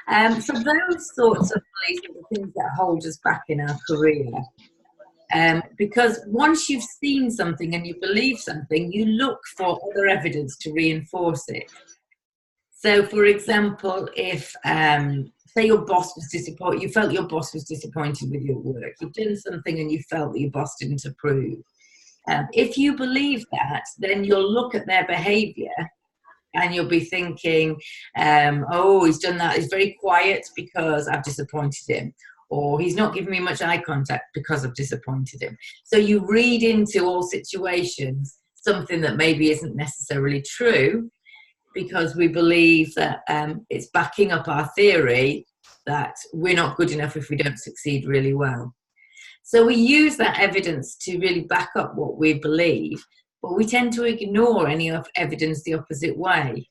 So those sorts of beliefs are the things that hold us back in our career. Because once you've seen something and you believe something, you look for other evidence to reinforce it. So, for example, if say your boss was disappointed, you felt your boss was disappointed with your work, you've done something and you felt that your boss didn't approve. If you believe that, then you'll look at their behaviour and you'll be thinking, oh, he's done that, he's very quiet because I've disappointed him, or he's not giving me much eye contact because I've disappointed him. So you read into all situations something that maybe isn't necessarily true, because we believe that it's backing up our theory that we're not good enough if we don't succeed really well. So we use that evidence to really back up what we believe, but we tend to ignore any evidence the opposite way.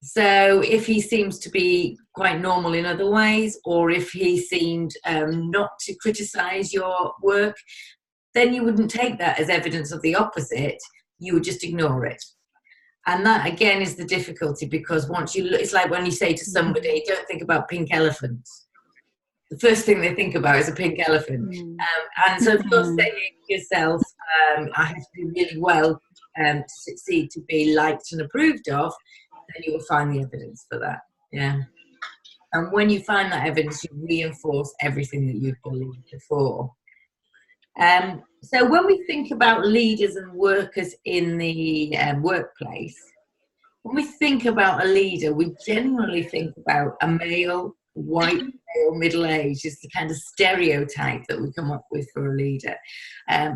So if he seems to be quite normal in other ways, or if he seemed not to criticise your work, then you wouldn't take that as evidence of the opposite, you would just ignore it. And that, again, is the difficulty, because once you look, it's like when you say to somebody, don't think about pink elephants. The first thing they think about is a pink elephant. And so if you're saying to yourself, I have to do really well to succeed, to be liked and approved of, then you will find the evidence for that. Yeah. And when you find that evidence, you reinforce everything that you've believed before. So when we think about leaders and workers in the workplace, when we think about a leader, we generally think about a male, white male, middle-aged is the kind of stereotype that we come up with for a leader.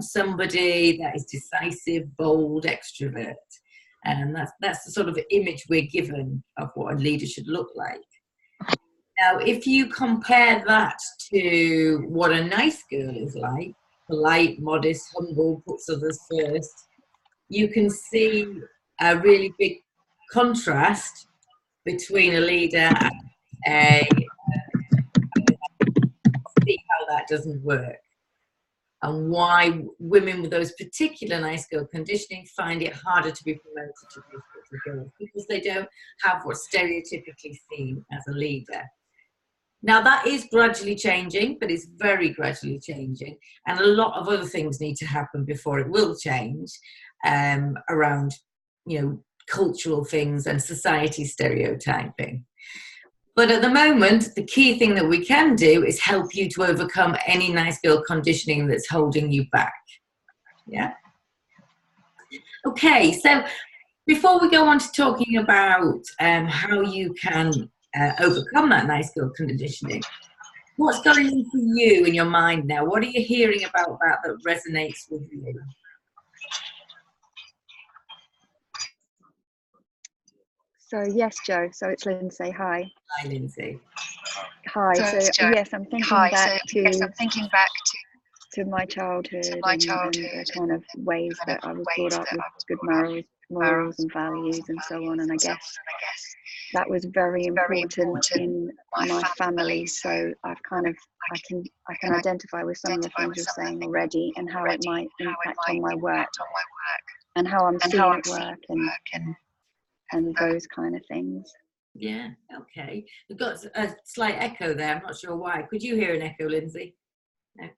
Somebody that is decisive, bold, extrovert. And that's the sort of image we're given of what a leader should look like. Now, if you compare that to what a nice girl is like, polite, modest, humble, puts others first, you can see a really big contrast between a leader and see how that doesn't work, and why women with those particular nice girl conditioning find it harder to be promoted to those sorts of girls, because they don't have what's stereotypically seen as a leader. Now, that is gradually changing, but it's very gradually changing, and a lot of other things need to happen before it will change, around, cultural things and society stereotyping. But at the moment, the key thing that we can do is help you to overcome any nice girl conditioning that's holding you back. Yeah? Okay, so before we go on to talking about how you can overcome that nice girl conditioning, what's going on for you in your mind now? What are you hearing about that resonates with you? So yes, Jo. So it's Lindsay. Hi. Hi, Lindsay. Hi. So yes, I'm thinking back to my childhood, and the kind of ways that I was brought up with good morals and values and so on. And I guess that was very important in my family. So I can identify with some of the things you're saying already, and how it might impact on my work and how I'm seen at work and those kind of things. Yeah, okay. We've got a slight echo there. I'm not sure why. Could you hear an echo, Lindsay? No.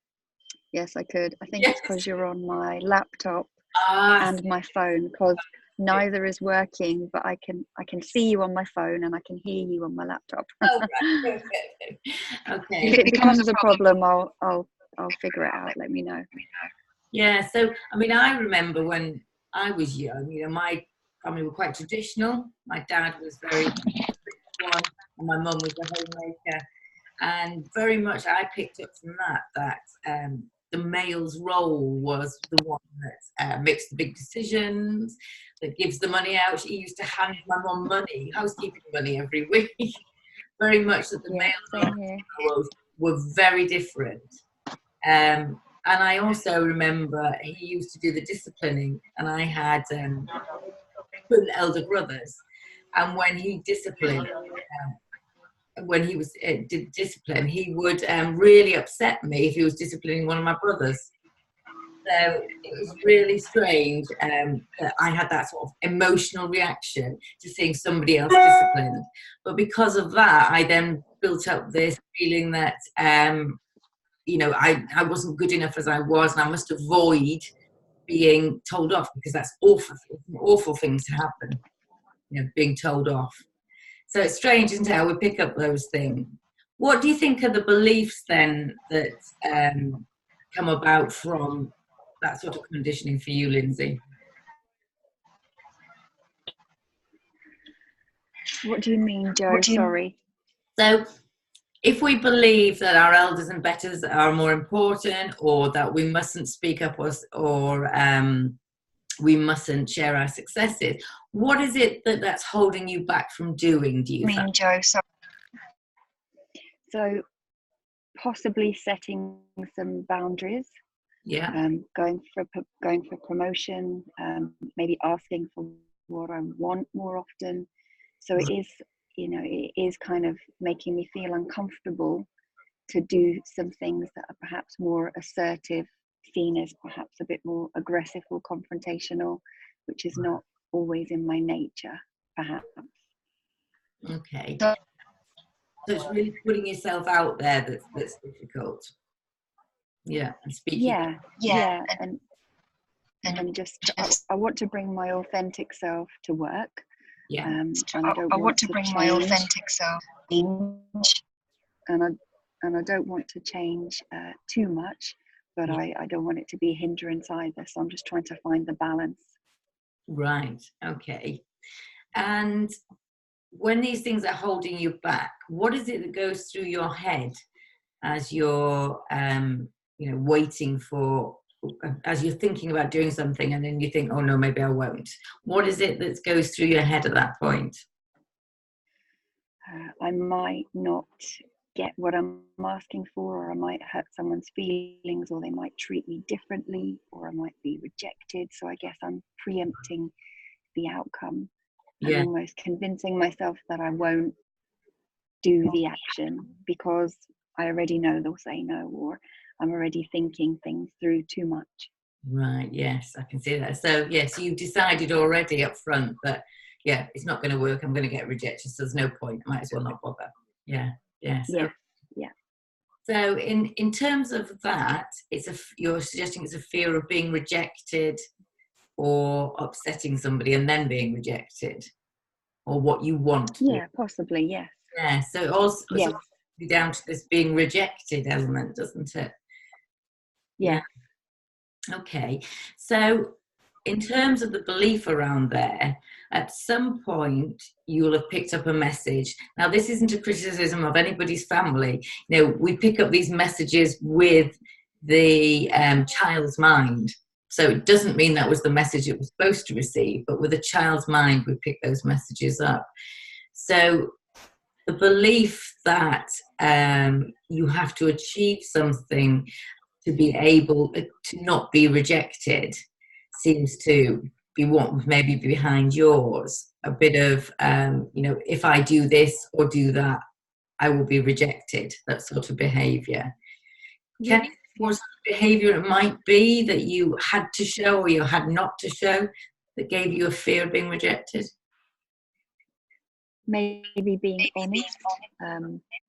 Yes, I could. I think it's because you're on my laptop and my phone, because neither is working, but I can see you on my phone and I can hear you on my laptop. Oh, right. Okay. If it becomes a problem, I'll figure it out. Let me know. Yeah. So I remember when I was young, my family were quite traditional. My dad was very one, and my mum was a homemaker, and very much I picked up from that the male's role was the one that makes the big decisions, that gives the money out. He used to hand my mum money, housekeeping money every week. Very much that the male roles were very different. And I also remember he used to do the disciplining, and I had elder brothers, and when he disciplined, when he was did discipline, he would really upset me if he was disciplining one of my brothers. So it was really strange that I had that sort of emotional reaction to seeing somebody else disciplined. But because of that, I then built up this feeling that, you know, I wasn't good enough as I was, and I must avoid being told off, because that's awful thing to happen, you know, being told off. So it's strange, isn't it, how we pick up those things. What do you think are the beliefs then that come about from that sort of conditioning for you, Lindsay? What do you mean, Jo? Sorry. So if we believe that our elders and betters are more important, or that we mustn't speak up, or we mustn't share our successes, what is it that's holding you back from doing, do you think? Jo, sorry. So possibly setting some boundaries. Yeah. Going for promotion, maybe asking for what I want more often. So it is, you know, it is kind of making me feel uncomfortable to do some things that are perhaps more assertive, seen as perhaps a bit more aggressive or confrontational, which is not always in my nature, perhaps. Okay. So it's really putting yourself out there that's difficult. Yeah, and speaking. Yeah, and just I want to bring my authentic self to work. Yeah. And I want to bring my authentic self, and I don't want to change too much, but I don't want it to be a hindrance either. So I'm just trying to find the balance. Right. Okay. And when these things are holding you back, what is it that goes through your head as you're, you know, waiting for, as you're thinking about doing something, and then you think, oh no, maybe I won't? What is it that goes through your head at that point? I might not get what I'm asking for, or I might hurt someone's feelings, or they might treat me differently, or I might be rejected. So I guess I'm preempting the outcome. Yeah. And almost convincing myself that I won't do the action because I already know they'll say no, or I'm already thinking things through too much. Right. Yes, I can see that. So yes, you've decided already up front that, yeah, it's not going to work. I'm going to get rejected, so there's no point. I might as well not bother. Yeah. Yes. Yeah. Yeah. So in terms of that, you're suggesting it's a fear of being rejected, or upsetting somebody and then being rejected, or what you want to do. Do. Possibly, yes. Yeah. So it also yes. Be down to this being rejected element, doesn't it? Yeah. Okay. So in terms of the belief around there, at some point you'll have picked up a message. Now, this isn't a criticism of anybody's family. You know, we pick up these messages with the child's mind. So it doesn't mean that was the message it was supposed to receive, but with a child's mind, we pick those messages up. So the belief that you have to achieve something to be able to not be rejected seems to be what maybe behind yours. A bit of, you know, if I do this or do that, I will be rejected, that sort of behaviour. Can you what sort of behaviour it might be that you had to show or you had not to show that gave you a fear of being rejected? Maybe being honest,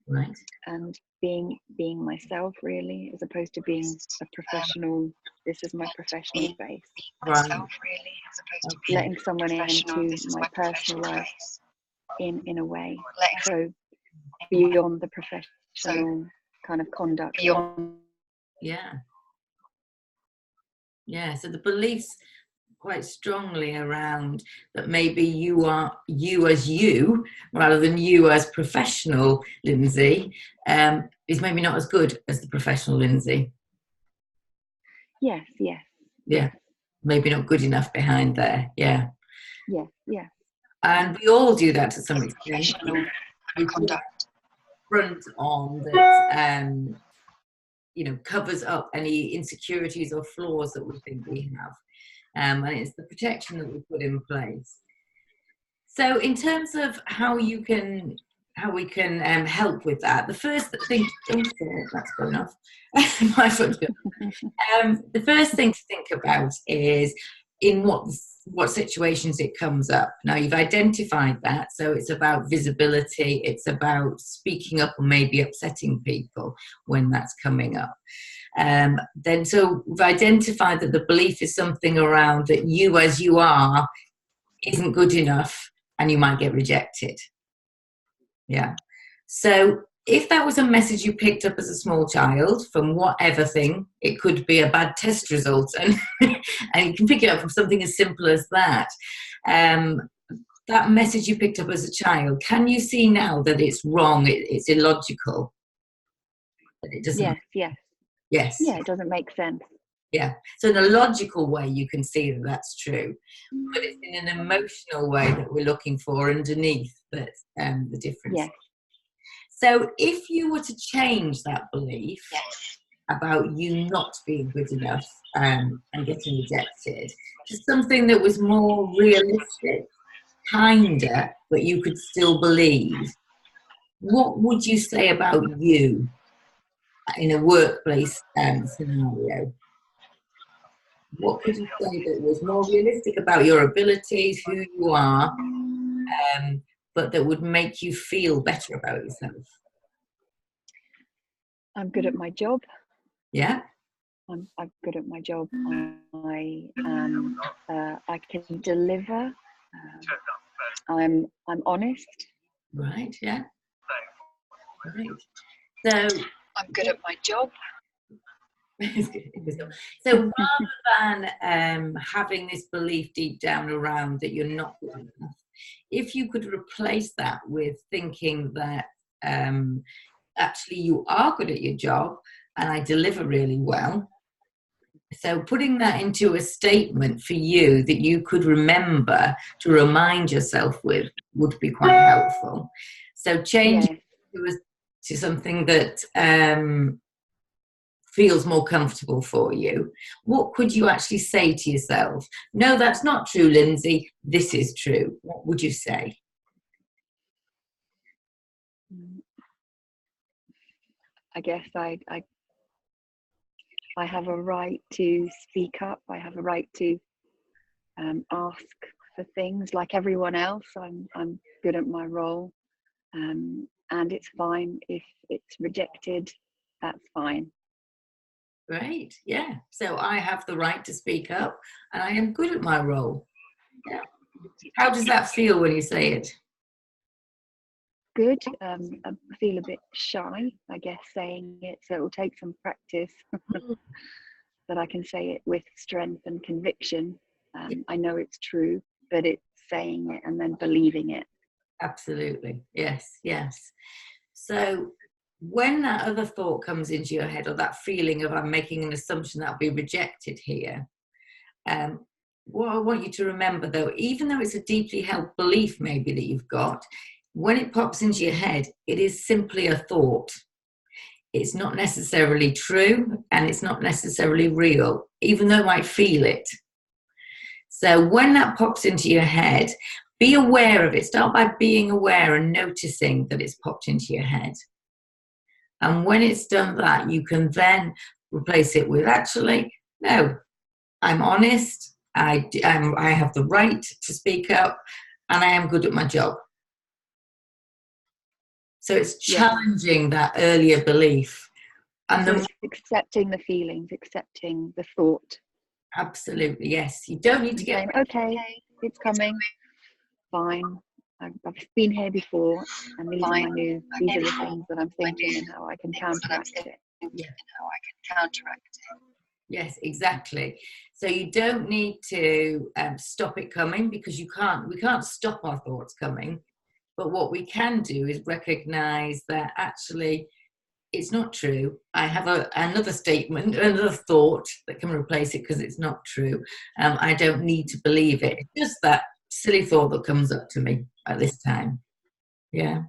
right, and being myself, really, as opposed to being a professional. This is my professional space. Right. Letting someone into my personal life in a way. So beyond the professional kind of conduct. Yeah. Yeah. So the beliefs quite strongly around that maybe you are you as you rather than you as professional Lindsay is maybe not as good as the professional Lindsay. Yes. Yeah. Maybe not good enough behind there. Yeah. Yeah. And we all do that to some extent. We conduct front on that you know, covers up any insecurities or flaws that we think we have. And it's the protection that we put in place. So in terms of how we can help with that, the first thing that's going off. My phone's good. The first thing to think about is in what what situations it comes up. Now you've identified that, so it's about visibility, it's about speaking up or maybe upsetting people when that's coming up. Then so we've identified that the belief is something around that you as you are isn't good enough and you might get rejected. Yeah. So if that was a message you picked up as a small child from whatever thing, it could be a bad test result, and and you can pick it up from something as simple as that. That message you picked up as a child, can you see now that it's wrong, it's illogical? That it doesn't. Yes. Yeah, it doesn't make sense. Yeah. So in a logical way, you can see that that's true, but it's in an emotional way that we're looking for underneath that the difference. Yes. So if you were to change that belief about you not being good enough and getting rejected to something that was more realistic, kinder, but you could still believe, what would you say about you in a workplace scenario? What could you say that was more realistic about your abilities, who you are, but that would make you feel better about yourself? I'm good at my job. Yeah. I'm good at my job. I can deliver. I'm honest. Right. Yeah. Right. So I'm good at my job. So rather than having this belief deep down around that you're not good enough, if you could replace that with thinking that actually you are good at your job and I deliver really well. So putting that into a statement for you that you could remember to remind yourself with would be quite helpful. So change it to something that feels more comfortable for you. What could you actually say to yourself? No, that's not true, Lindsay. This is true. What would you say? I guess I have a right to speak up. I have a right to ask for things like everyone else. I'm good at my role, and it's fine if it's rejected. That's fine. Great, yeah. So I have the right to speak up, and I am good at my role. Yeah. How does that feel when you say it? Good. I feel a bit shy, I guess, saying it, so it will take some practice that I can say it with strength and conviction. I know it's true, but it's saying it and then believing it. Absolutely. Yes, yes. So when that other thought comes into your head, or that feeling of I'm making an assumption that I'll be rejected here, what I want you to remember, though, even though it's a deeply held belief maybe that you've got, when it pops into your head, it is simply a thought. It's not necessarily true, and it's not necessarily real, even though I feel it. So when that pops into your head, be aware of it. Start by being aware and noticing that it's popped into your head. And when it's done that, you can then replace it with, actually, no, I'm honest, I have the right to speak up, and I am good at my job. So it's challenging that earlier belief. And so it's accepting the feelings, accepting the thought. Absolutely, yes. You don't need to get... Okay, it's coming. Fine. I've been here before, and these are the things that I'm thinking and how I can counteract it. Yes, exactly. So you don't need to stop it coming, because we can't stop our thoughts coming. But what we can do is recognize that actually it's not true. I have another statement, another thought that can replace it because it's not true. I don't need to believe it. It's just that silly thought that comes up to me at this time. Yeah.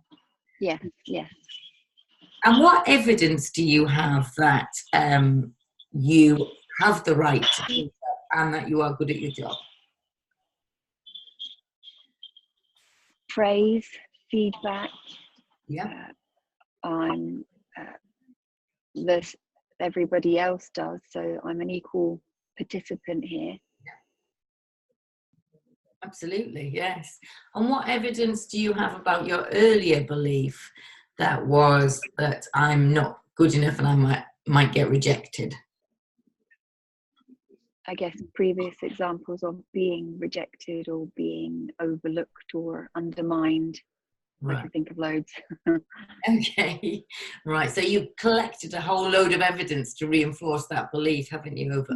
Yes, yes. And what evidence do you have that you have the right to do that and that you are good at your job? Praise, feedback. Yeah. This everybody else does, so I'm an equal participant here. Absolutely, yes. And what evidence do you have about your earlier belief that was that I'm not good enough and I might get rejected? I guess previous examples of being rejected or being overlooked or undermined. I Right. can think of loads. Okay. Right. So you collected a whole load of evidence to reinforce that belief, haven't you, over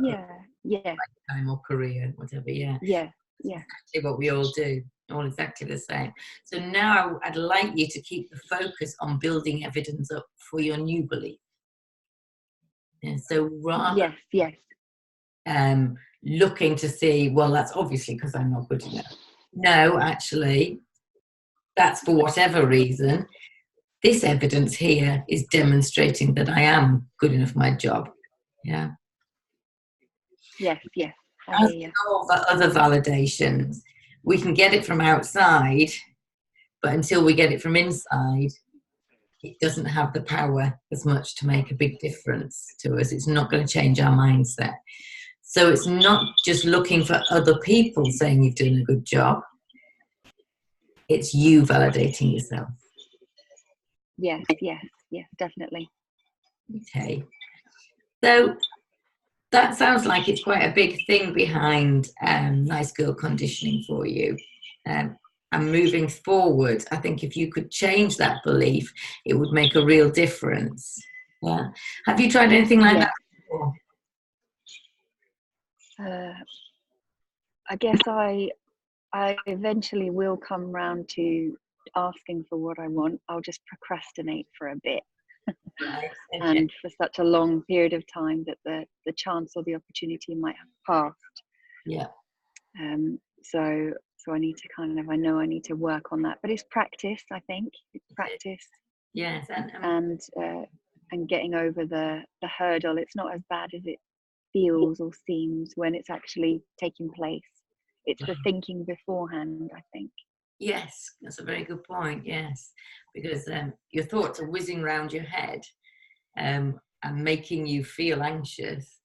Yeah, time or career, whatever. Yeah. yeah, That's yeah. exactly what we all do. All exactly the same. So now I'd like you to keep the focus on building evidence up for your new belief. And so rather Yes. looking to see, well, that's obviously because I'm not good enough. No, actually, that's for whatever reason. This evidence here is demonstrating that I am good enough for my job. Yeah. Yes. I As hear you. all the other validations, we can get it from outside, but until we get it from inside, it doesn't have the power as much to make a big difference to us. It's not going to change our mindset. So it's not just looking for other people saying you've done a good job. It's you validating yourself. Yes, definitely. Okay. So that sounds like it's quite a big thing behind nice girl conditioning for you. And moving forward, I think if you could change that belief, it would make a real difference. Yeah. Have you tried anything like that before? I guess I eventually will come round to asking for what I want. I'll just procrastinate for a bit. Right. Okay. And for such a long period of time that the chance or the opportunity might have passed. Yeah. So I need to I know I need to work on that, but it's practice. I think it's practice. Yes. And getting over the hurdle. It's not as bad as it feels or seems when it's actually taking place. It's the thinking beforehand, I think. Yes, that's a very good point. Yes, because your thoughts are whizzing around your head and making you feel anxious.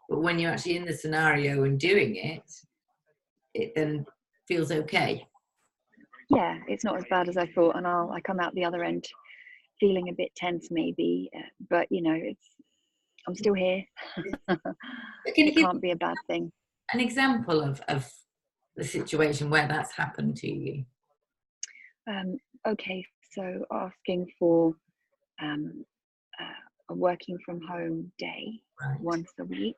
But when you're actually in the scenario and doing it, it then feels okay. Yeah, it's not as bad as I thought, and I come out the other end feeling a bit tense, maybe. But I'm still here. Can you It give can't be a bad thing. an example of the situation where that's happened to you? Okay, so asking for a working from home day Right. once a week,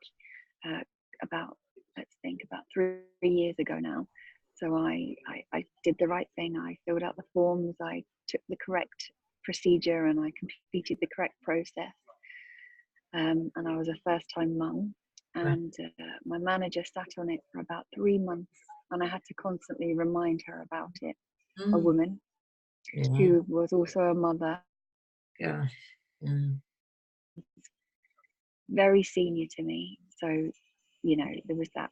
about let's think about 3 years ago now. So I did the right thing. I filled out the forms. I took the correct procedure and I completed the correct process. And I was a first-time mum. Right. And my manager sat on it for about 3 months, and I had to constantly remind her about it. A woman Yeah. who was also a mother, Gosh. Yeah. very senior to me. So, there was that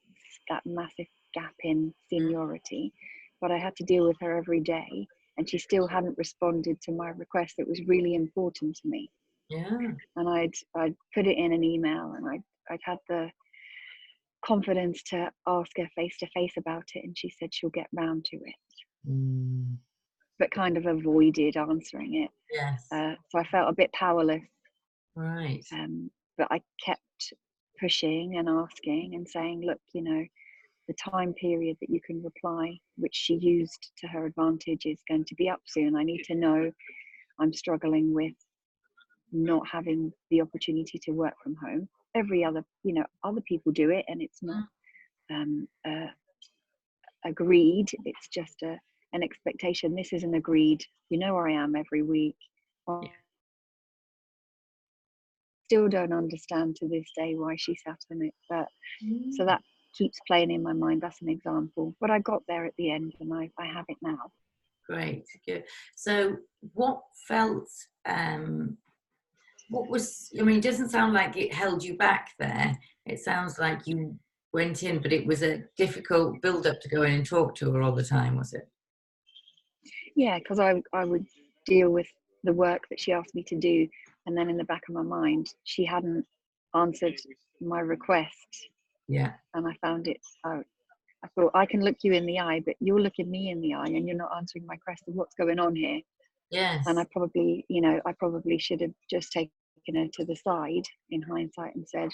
massive gap in seniority, but I had to deal with her every day, and she still hadn't responded to my request that was really important to me. Yeah. And I'd put it in an email, and I'd had the confidence to ask her face to face about it, and she said she'll get round to it, but kind of avoided answering it. Yes. So I felt a bit powerless. Right. But I kept pushing and asking and saying, look, the time period that you can reply, which she used to her advantage, is going to be up soon. I need to know. I'm struggling with not having the opportunity to work from home. Every other, other people do it, and it's not agreed. It's just an expectation. This isn't agreed. Where I am every week. Yeah. Still don't understand to this day why she sat on it, but so that keeps playing in my mind. That's an example, but I got there at the end, and I have it now. Great, good. So what felt what was, I mean, it doesn't sound like it held you back there. It sounds like you went in, but it was a difficult build up to go in and talk to her all the time, was it? Yeah, because I would deal with the work that she asked me to do, and then in the back of my mind, she hadn't answered my request. Yeah. And I found it I thought, I can look you in the eye, but you're looking me in the eye and you're not answering my question. What's going on here? Yes. And I probably should have just taken her to the side in hindsight and said,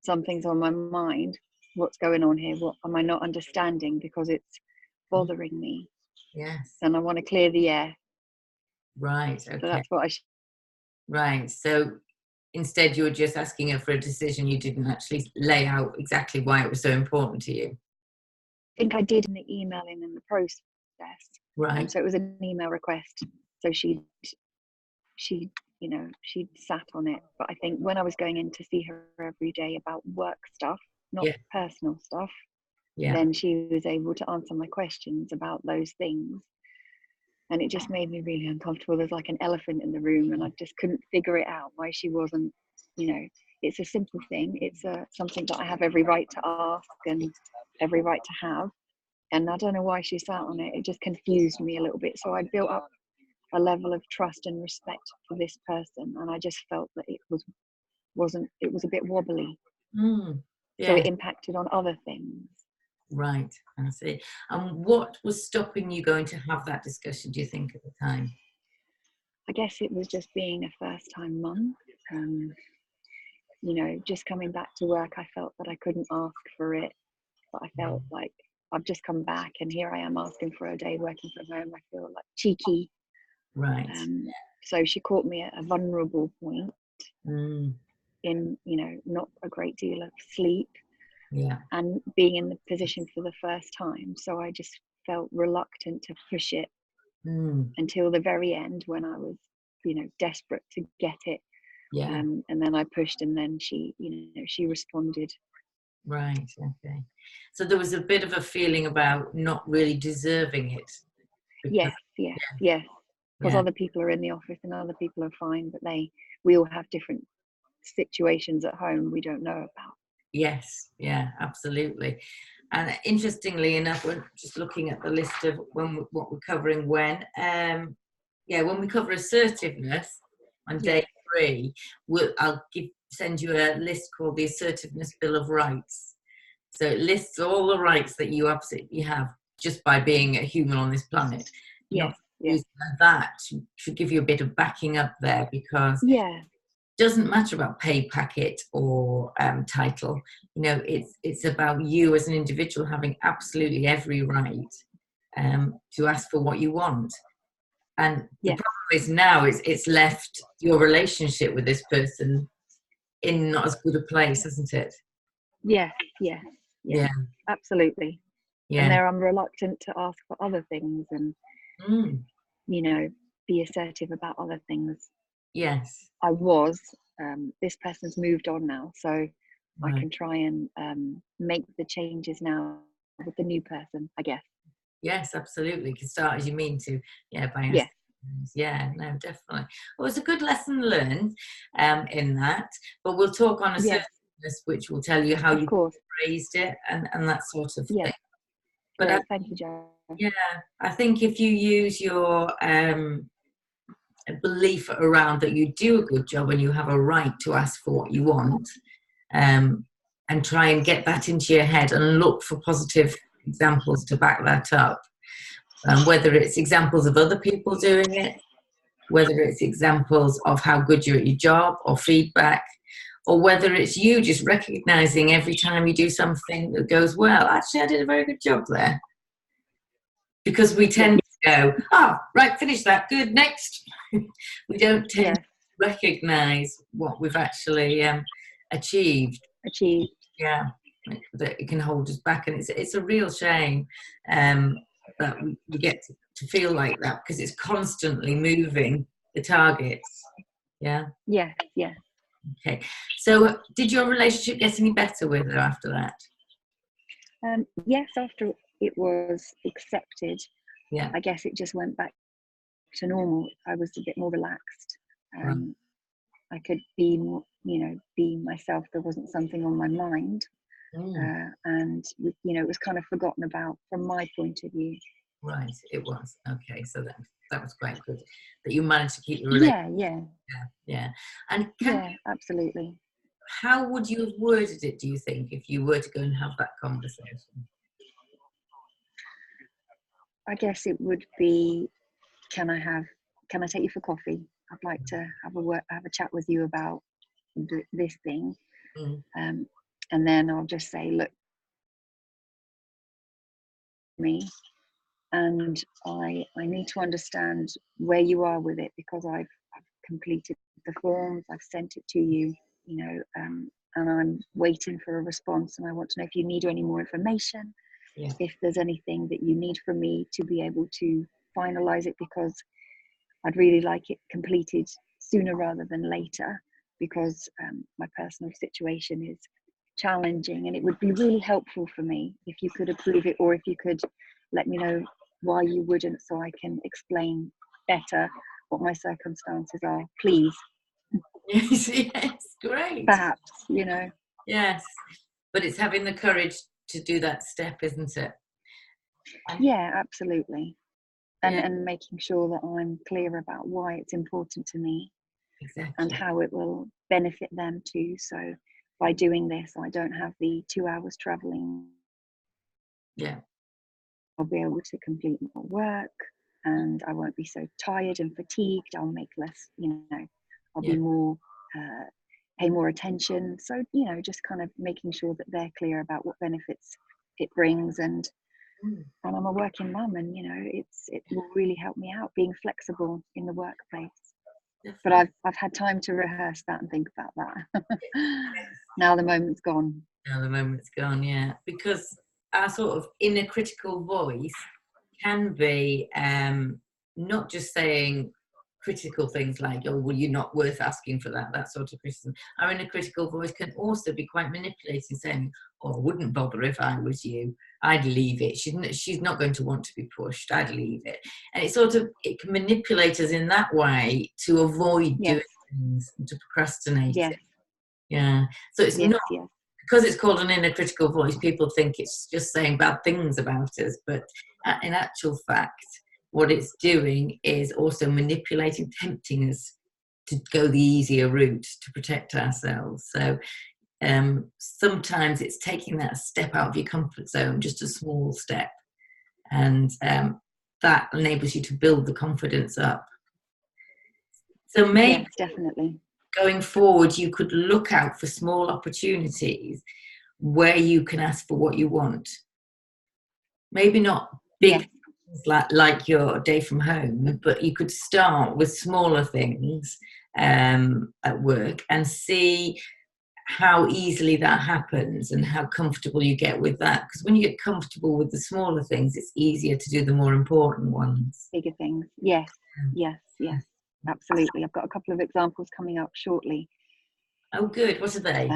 something's on my mind. What's going on here? What am I not understanding? Because it's bothering me. Yes. And I want to clear the air. Right. Okay. So that's what Right. So instead, you were just asking her for a decision. You didn't actually lay out exactly why it was so important to you. I think I did in the emailing and the process. Right. And so it was an email request. So she sat on it. But I think when I was going in to see her every day about work stuff, not personal stuff, then she was able to answer my questions about those things. And it just made me really uncomfortable. There's like an elephant in the room, and I just couldn't figure it out why she wasn't, it's a simple thing. It's something that I have every right to ask and every right to have. And I don't know why she sat on it. It just confused me a little bit. So I built up a level of trust and respect for this person, and I just felt that it was a bit wobbly. So it impacted on other things. Right, I see. And what was stopping you going to have that discussion, do you think, at the time? I guess it was just being a first-time mum. Just coming back to work, I felt that I couldn't ask for it, but I felt like I've just come back and here I am asking for a day working from home. I feel like cheeky. Right. So she caught me at a vulnerable point in, not a great deal of sleep. Yeah. And being in the position for the first time. So I just felt reluctant to push it until the very end when I was, desperate to get it. Yeah. And then I pushed, and then she responded. Right. Okay. So there was a bit of a feeling about not really deserving it. Yes. Because other people are in the office and other people are fine, but we all have different situations at home we don't know about. Yes, yeah, absolutely. And interestingly enough, we're just looking at the list of what we're covering when. When we cover assertiveness on day 3, I'll send you a list called the Assertiveness Bill of Rights. So it lists all the rights that you absolutely have just by being a human on this planet. Yes. That should give you a bit of backing up there, because doesn't matter about pay packet or title. It's about you as an individual having absolutely every right to ask for what you want. And the problem is now it's left your relationship with this person in not as good a place, hasn't it? Yeah, absolutely. Yeah. And there I'm reluctant to ask for other things and be assertive about other things. Yes. I was. This person's moved on now, so I can try and make the changes now with the new person, I guess. Yes, absolutely. You can start as you mean to. No, definitely. Well, it's a good lesson learned in that, but we'll talk on assertiveness, which will tell you how you phrased it and that sort of thing. But thank you, Jo. Yeah, I think if you use your belief around that you do a good job and you have a right to ask for what you want, and try and get that into your head and look for positive examples to back that up, whether it's examples of other people doing it, whether it's examples of how good you're at your job or feedback, or whether it's you just recognizing every time you do something that goes, well, actually I did a very good job there. Because we tend to go, right, finish that, good, next. We don't tend to recognise what we've actually achieved. Yeah, that it can hold us back, and it's a real shame that we get to feel like that, because it's constantly moving the targets. Yeah. Okay. So, did your relationship get any better with her after that? Yes, after it was accepted, I guess it just went back to normal. I was a bit more relaxed. I could be more, be myself. There wasn't something on my mind, and it was kind of forgotten about from my point of view. Right, it was. Okay, so that was quite good that you managed to keep the relationship. Yeah. And absolutely. How would you have worded it, do you think, if you were to go and have that conversation? I guess it would be, can I take you for coffee? I'd like to have a chat with you about this thing. And then I'll just say, look, me, and I need to understand where you are with it, because I've completed the forms, I've sent it to you, and I'm waiting for a response, and I want to know if you need any more information, if there's anything that you need from me to be able to finalize it, because I'd really like it completed sooner rather than later, because my personal situation is challenging, and it would be really helpful for me if you could approve it, or if you could let me know why you wouldn't, so I can explain better what my circumstances are, please. Yes, great. Perhaps, Yes, but it's having the courage to do that step, isn't it? Yeah, absolutely. And making sure that I'm clear about why it's important to me. Exactly. And how it will benefit them too. So by doing this, I don't have the 2 hours traveling. Yeah. I'll be able to complete more work, and I won't be so tired and fatigued. I'll make less, I'll be more, pay more attention. So, just kind of making sure that they're clear about what benefits it brings. And I'm a working mum, and, it will really help me out being flexible in the workplace. But I've had time to rehearse that and think about that. Now the moment's gone. Yeah. Because our sort of inner critical voice can be not just saying critical things like, oh, well, you're not worth asking for that sort of criticism. Our inner critical voice can also be quite manipulating, saying, oh, I wouldn't bother if I was you. I'd leave it. She's not going to want to be pushed. I'd leave it. And it can manipulate us in that way to avoid doing things and to procrastinate it. Yeah. So it's not, because it's called an inner critical voice, people think it's just saying bad things about us. But in actual fact, what it's doing is also manipulating, tempting us to go the easier route to protect ourselves. So sometimes it's taking that step out of your comfort zone, just a small step, and that enables you to build the confidence up. So maybe definitely going forward, you could look out for small opportunities where you can ask for what you want. Maybe not big things like your day from home, but you could start with smaller things at work and see how easily that happens and how comfortable you get with that. Because when you get comfortable with the smaller things, it's easier to do the more important ones. Bigger things. Yes. Absolutely. I've got a couple of examples coming up shortly. Oh, good. What are they?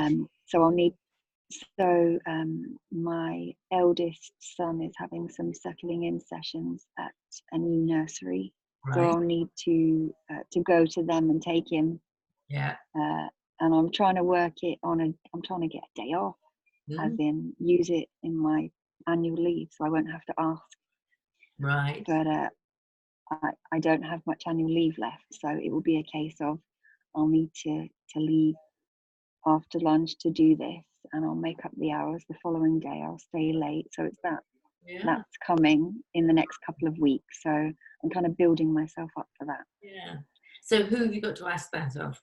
My eldest son is having some settling in sessions at a new nursery. Right. So I'll need to go to them and take him. Yeah. And I'm trying to work it on I'm trying to get a day off, as in use it in my annual leave, so I won't have to ask. Right. But I don't have much annual leave left, so it will be a case of I'll need to leave after lunch to do this, and I'll make up the hours the following day. I'll stay late, so it's that's coming in the next couple of weeks. So I'm kind of building myself up for that. Yeah. So who have you got to ask that of?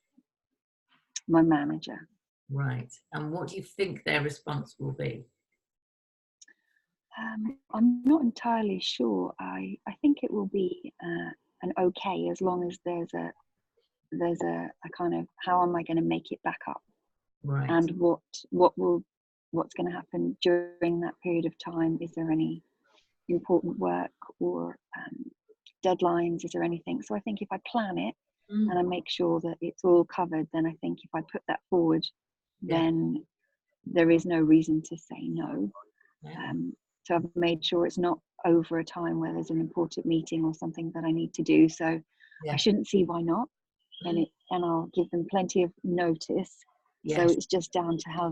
My manager. Right. And what do you think their response will be? I'm not entirely sure. I think it will be an okay, as long as there's a kind of, how am I going to make it back up? Right. And what's going to happen during that period of time? Is there any important work or deadlines? Is there anything? So I think if I plan it and I make sure that it's all covered, then I think if I put that forward, then there is no reason to say no. So I've made sure it's not over a time where there's an important meeting or something that I need to do. So I shouldn't see why not. And I'll give them plenty of notice. So it's just down to how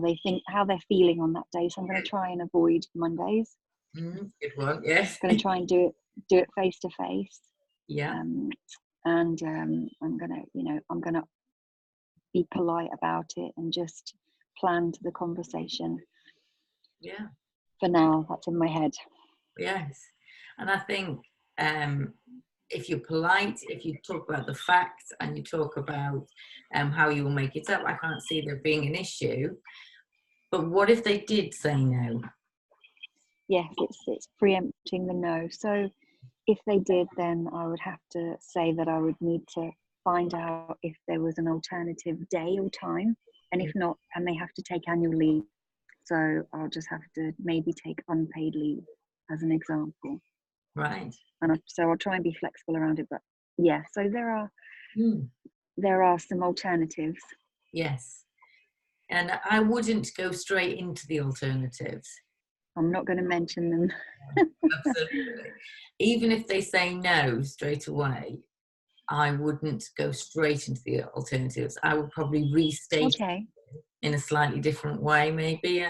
they're feeling on that day. So I'm going to try and avoid Mondays. Good one. Yes. I'm going to try and do it face to face. Yeah. I'm going to be polite about it and just plan to the conversation. Yeah. For now, that's in my head. Yes. And I think if you're polite, if you talk about the facts and you talk about how you will make it up, I can't see there being an issue. But what if they did say no? Yes, it's preempting the no. So if they did, then I would have to say that I would need to find out if there was an alternative day or time. And if not, I may have to take annual leave. So I'll just have to maybe take unpaid leave as an example. Right. And so I'll try and be flexible around it. But yeah, so there are some alternatives. Yes. And I wouldn't go straight into the alternatives. I'm not going to mention them. Absolutely. Even if they say no straight away, I wouldn't go straight into the alternatives. I would probably restate in a slightly different way, maybe.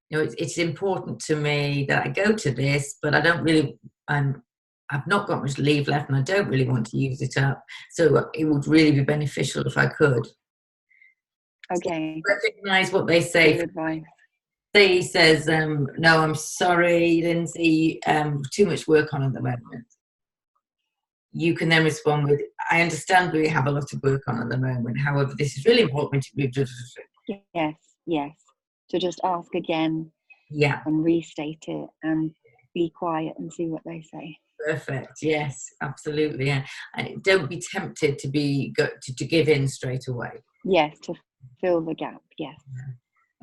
You know, it's important to me that I go to this, but I don't really, I've not got much leave left and I don't really want to use it up. So it would really be beneficial if I could. Okay. So recognize what they say. Good advice. He says, no, I'm sorry, Lindsay, too much work on at the moment. You can then respond with, I understand we have a lot of work on at the moment. However, this is really important. Yes. To just ask again. Yeah. And restate it and be quiet and see what they say. Perfect. Yes, absolutely. Yeah. And don't be tempted to give in straight away. Yes, to fill the gap. Yes. Yeah.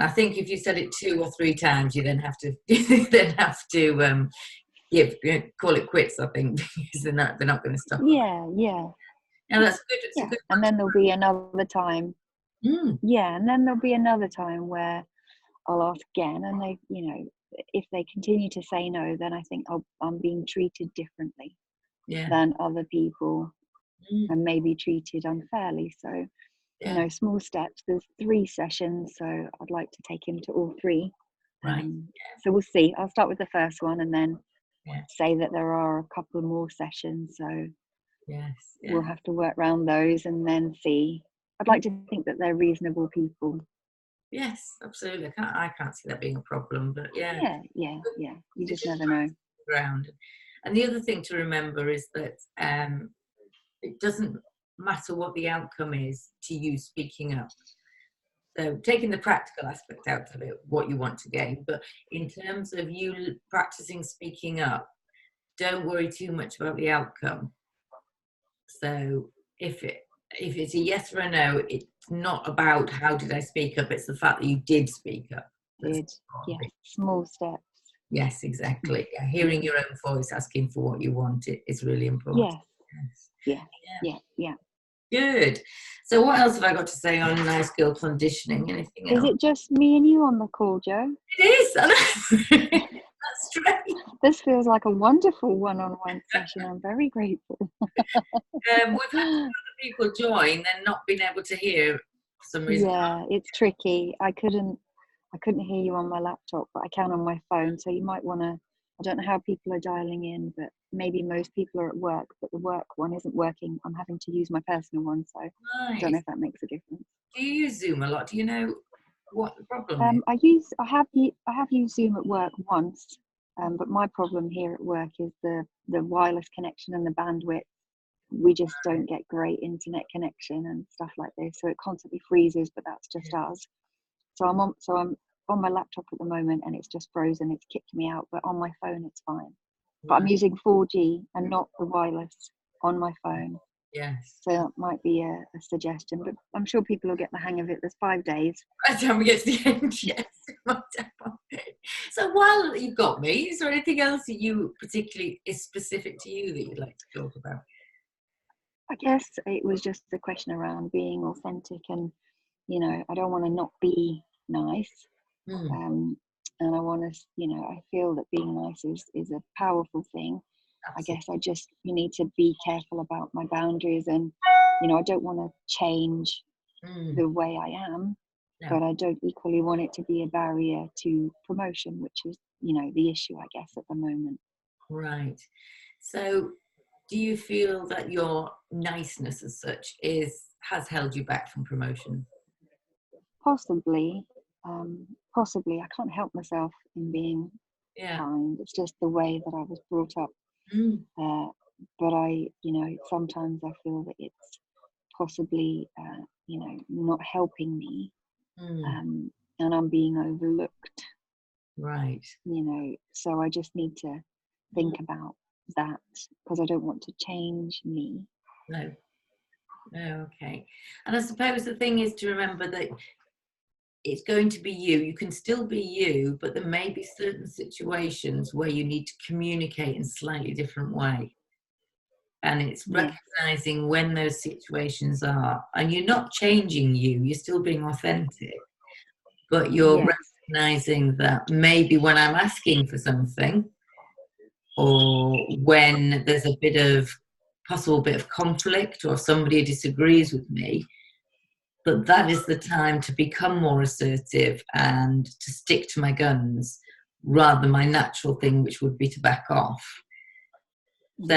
I think if you said it 2 or 3 times, you then have to call it quits. I think because they're not going to stop. Yeah. Now that's good. It's a good and then there'll be another time. Yeah, and then there'll be another time where I'll ask again, and they, if they continue to say no, then I think I'm being treated differently than other people, and maybe treated unfairly. So. Small steps. There's 3 sessions, so I'd like to take him to all 3. Right. So we'll see. I'll start with the first one and then say that there are a couple more sessions. So we'll have to work around those and then see. I'd like to think that they're reasonable people. Yes, absolutely. I can't see that being a problem, but yeah. You just never know. Ground. And the other thing to remember is that it doesn't matter what the outcome is to you speaking up. So taking the practical aspect out of it, what you want to gain, but in terms of you practicing speaking up, don't worry too much about the outcome. So if it's a yes or a no, it's not about how did I speak up, it's the fact that you did speak up. Small steps. Yes, exactly. Hearing your own voice, asking for what you want, is really important. Yeah. Good. So what else have I got to say on nice girl conditioning? Anything else? Is it just me and you on the call, Jo? It is. That's strange. This feels like a wonderful one-on-one session. I'm very grateful. We've had other people join and not been able to hear for some reason. Yeah, it's tricky. I couldn't hear you on my laptop, but I can on my phone. So you might want to. I don't know how people are dialing in, but maybe most people are at work, but the work one isn't working. I'm having to use my personal one, so I don't know if that makes a difference. Do you use Zoom a lot? Do you know what the problem is? I have used Zoom at work once, but my problem here at work is the wireless connection and the bandwidth. We just don't get great internet connection and stuff like this, so it constantly freezes. But that's just us. So I'm on my laptop at the moment and it's just frozen. It's kicked me out, but on my phone it's fine. But I'm using 4G and not the wireless on my phone. Yes. So that might be a suggestion, but I'm sure people will get the hang of it. There's 5 days. By the time we get to the end, yes. So while you've got me, is there anything else that you particularly is specific to you that you'd like to talk about? I guess it was just the question around being authentic and, I don't want to not be nice. And I want to, I feel that being nice is a powerful thing. Absolutely. I guess you need to be careful about my boundaries and, I don't want to change the way I am, but I don't equally want it to be a barrier to promotion, which is, the issue, I guess, at the moment. Right. So do you feel that your niceness as such has held you back from promotion? Possibly. I can't help myself in being kind. It's just the way that I was brought up. But sometimes I feel that it's possibly, not helping me, and I'm being overlooked. Right. So I just need to think about that, because I don't want to change me. No. Okay. And I suppose the thing is to remember that it's going to be you. You can still be you, but there may be certain situations where you need to communicate in a slightly different way. And it's recognizing when those situations are, and you're not changing you're still being authentic, but you're recognizing that maybe when I'm asking for something, or when there's a possible bit of conflict, or somebody disagrees with me, that is the time to become more assertive and to stick to my guns rather than my natural thing, which would be to back off. So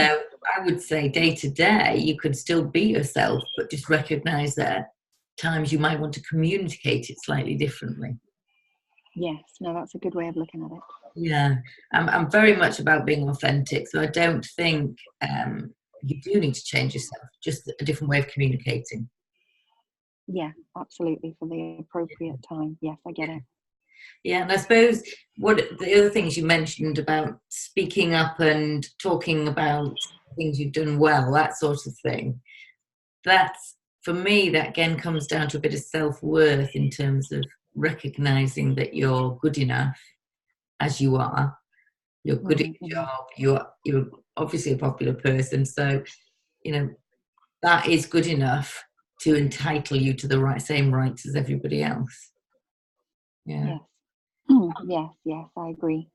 I would say day to day, you could still be yourself, but just recognize that at times you might want to communicate it slightly differently. Yes, no, that's a good way of looking at it. Yeah, I'm very much about being authentic, so I don't think you do need to change yourself, just a different way of communicating. Yeah, absolutely, for the appropriate time. Yes, I get it. Yeah, and I suppose what the other things you mentioned about speaking up and talking about things you've done well, that sort of thing, that's, for me, that again comes down to a bit of self-worth in terms of recognizing that you're good enough as you are. You're good at your job. You're obviously a popular person, so that is good enough to entitle you to the same rights as everybody else. Yeah. Yes, I agree.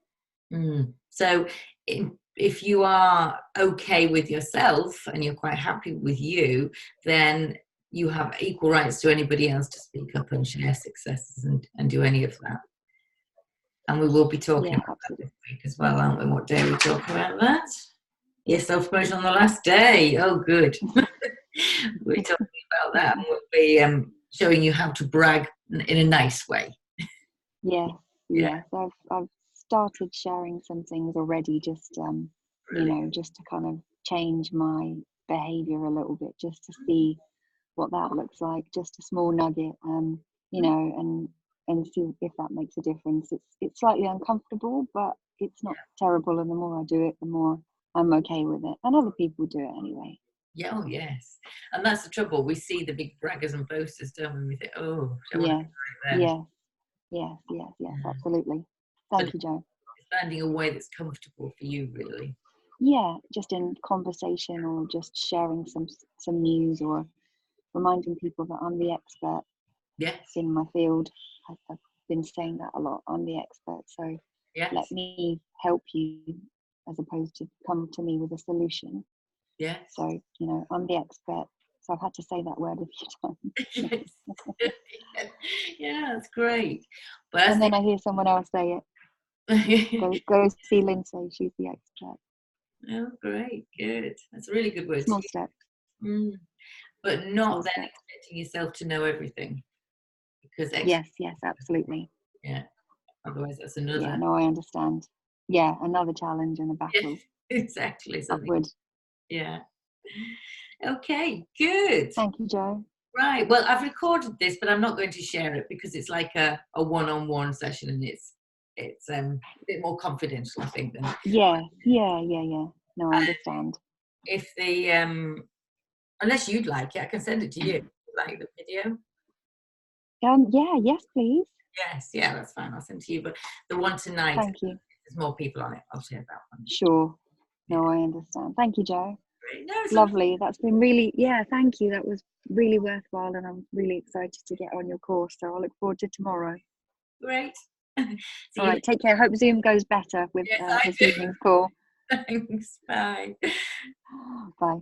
So if you are okay with yourself and you're quite happy with you, then you have equal rights to anybody else to speak up and share successes and do any of that. And we will be talking about that this week as well, aren't we? What day are we talking about that? Yes, self-promotion on the last day. Oh, good. We're talking about that, and we'll be showing you how to brag in a nice way. Yes. I've started sharing some things already, just just to kind of change my behavior a little bit, just to see what that looks like. Just a small nugget, and see if that makes a difference. It's slightly uncomfortable, but it's not terrible. And the more I do it, the more I'm okay with it. And other people do it anyway. Yeah, oh yes. And that's the trouble. We see the big braggers and boasters, don't we? We think, oh, Yes, absolutely. Thank you, Jo. It's finding a way that's comfortable for you, really. Yeah, just in conversation, or just sharing some news, or reminding people that I'm the expert in my field. I've been saying that a lot. I'm the expert, so let me help you, as opposed to come to me with a solution. Yes. So, I'm the expert. So I've had to say that word a few times. Yeah, that's great. And then I hear someone else say it. Go see Lindsay, she's the expert. Oh, great, good. That's a really good word. Small steps. But not then expecting yourself to know everything. Because yes, absolutely. Yeah. Otherwise, that's another. Yeah, no, I understand. Yeah, another challenge and a battle. Yes, exactly. Upward. Yeah. Okay, good. Thank you, Jo. Right. Well, I've recorded this, but I'm not going to share it because it's like a one-on-one session, and it's a bit more confidential, I think. Yeah. No, I understand. If unless you'd like it, I can send it to you. Like the video. Yes, please. Yes, yeah, that's fine. I'll send it to you. But the one tonight, thank you. There's more people on it. I'll share that one. Sure. No, I understand. Thank you, Jo. No, lovely. That's been really, thank you. That was really worthwhile, and I'm really excited to get on your course. So I look forward to tomorrow. Great. All right, take care. Hope Zoom goes better with this evening's call. Thanks. Bye. Bye.